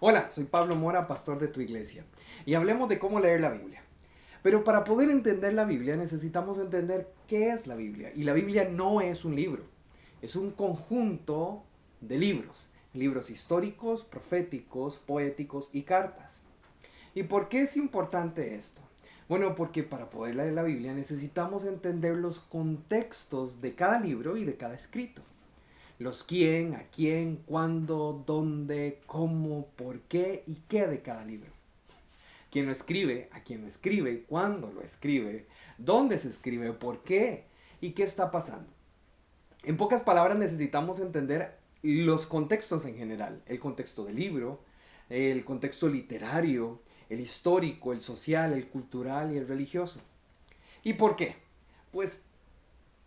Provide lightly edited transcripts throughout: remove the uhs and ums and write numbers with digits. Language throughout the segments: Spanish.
Hola, soy Pablo Mora, pastor de tu iglesia, y hablemos de cómo leer la Biblia. Pero para poder entender la Biblia necesitamos entender qué es la Biblia. Y la Biblia no es un libro, es un conjunto de libros. Libros históricos, proféticos, poéticos y cartas. ¿Y por qué es importante esto? Bueno, porque para poder leer la Biblia necesitamos entender los contextos de cada libro y de cada escrito. Los quién, a quién, cuándo, dónde, cómo, por qué y qué de cada libro. Quién lo escribe, a quién lo escribe, cuándo lo escribe, dónde se escribe, por qué y qué está pasando. En pocas palabras necesitamos entender los contextos en general. El contexto del libro, el contexto literario, el histórico, el social, el cultural y el religioso. ¿Y por qué? Pues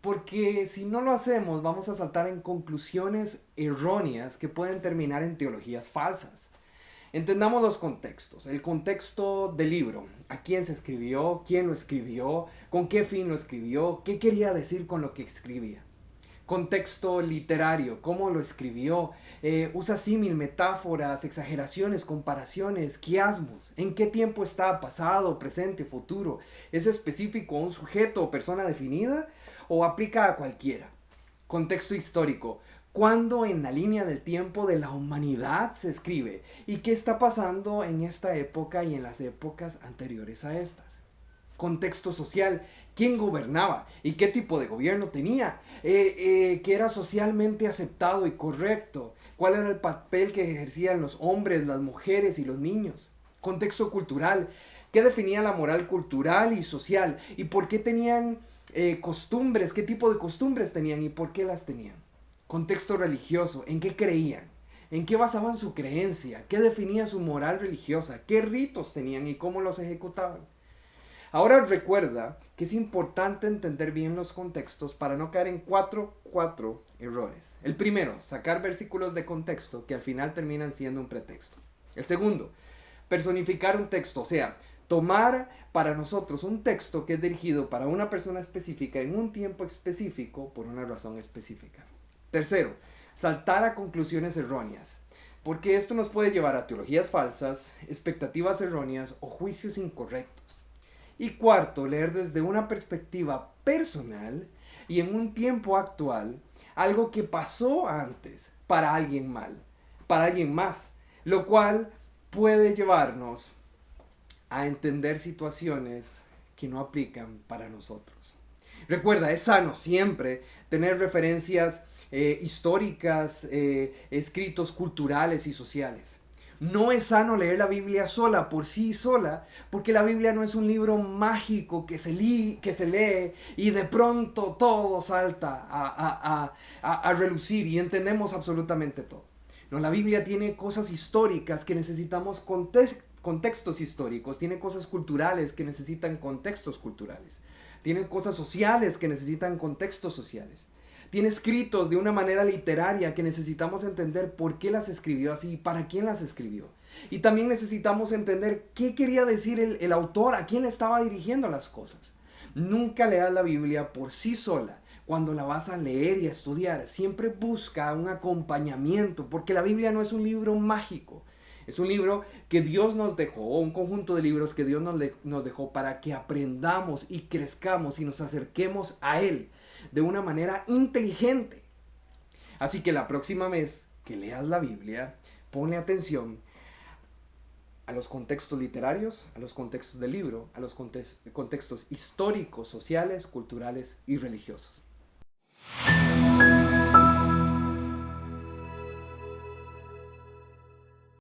porque si no lo hacemos vamos a saltar en conclusiones erróneas que pueden terminar en teologías falsas. Entendamos los contextos. El contexto del libro. ¿A quién se escribió? ¿Quién lo escribió? ¿Con qué fin lo escribió? ¿Qué quería decir con lo que escribía? Contexto literario. ¿Cómo lo escribió? Usa símil, metáforas, exageraciones, comparaciones, quiasmos. ¿En qué tiempo está? ¿Pasado, presente, futuro? ¿Es específico a un sujeto o persona definida? ¿O aplica a cualquiera? Contexto histórico. ¿Cuándo en la línea del tiempo de la humanidad se escribe? ¿Y qué está pasando en esta época y en las épocas anteriores a estas? Contexto social. ¿Quién gobernaba? ¿Y qué tipo de gobierno tenía? ¿Qué era socialmente aceptado y correcto? ¿Cuál era el papel que ejercían los hombres, las mujeres y los niños? Contexto cultural. ¿Qué definía la moral cultural y social? ¿Y por qué tenían costumbres? ¿Qué tipo de costumbres tenían y por qué las tenían? Contexto religioso. ¿En qué creían? ¿En qué basaban su creencia? ¿Qué definía su moral religiosa? ¿Qué ritos tenían y cómo los ejecutaban? Ahora recuerda que es importante entender bien los contextos para no caer en cuatro errores. El primero, sacar versículos de contexto que al final terminan siendo un pretexto. El segundo, personificar un texto, o sea, tomar para nosotros un texto que es dirigido para una persona específica en un tiempo específico por una razón específica. Tercero, saltar a conclusiones erróneas, porque esto nos puede llevar a teologías falsas, expectativas erróneas o juicios incorrectos. Y cuarto, leer desde una perspectiva personal y en un tiempo actual algo que pasó antes para alguien mal, para alguien más, lo cual puede llevarnos a entender situaciones que no aplican para nosotros. Recuerda, es sano siempre tener referencias históricas, escritos culturales y sociales. No es sano leer la Biblia sola, por sí sola, porque la Biblia no es un libro mágico que se lee y de pronto todo salta a relucir y entendemos absolutamente todo. No, la Biblia tiene cosas históricas que necesitamos contextos históricos, tiene cosas culturales que necesitan contextos culturales, tiene cosas sociales que necesitan contextos sociales. Tiene escritos de una manera literaria que necesitamos entender por qué las escribió así y para quién las escribió. Y también necesitamos entender qué quería decir el autor, a quién le estaba dirigiendo las cosas. Nunca leas la Biblia por sí sola cuando la vas a leer y a estudiar. Siempre busca un acompañamiento, porque la Biblia no es un libro mágico. Es un libro que Dios nos dejó, un conjunto de libros que Dios nos dejó para que aprendamos y crezcamos y nos acerquemos a Él de una manera inteligente. Así que la próxima vez que leas la Biblia, ponle atención a los contextos literarios, a los contextos del libro, a los contextos históricos, sociales, culturales y religiosos.